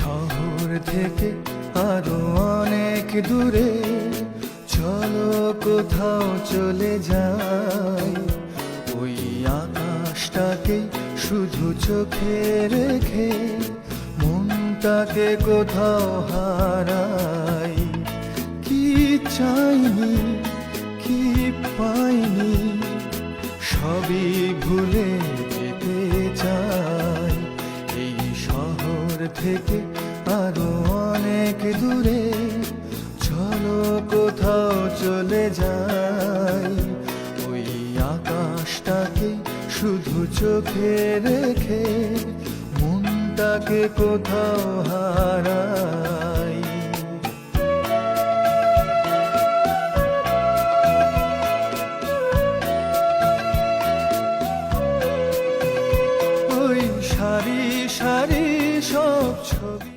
শহর থেকে আরো অনেক দূরে চলো কোথাও চলে যাই, ওই আকাশটাকে শুধু চোখে রেখে মনটাকে কোথাও হারাই। কি চাইনি কি পাইনি সবই ভুলে যেতে চাই, এই শহর থেকে আরো অনেক দূরে চলো কোথাও চলে যাই, ওই আকাশটাকে শুধু চোখে রেখে মনটাকে কোথাও হারাই। ওই সারি সারি সব ছবি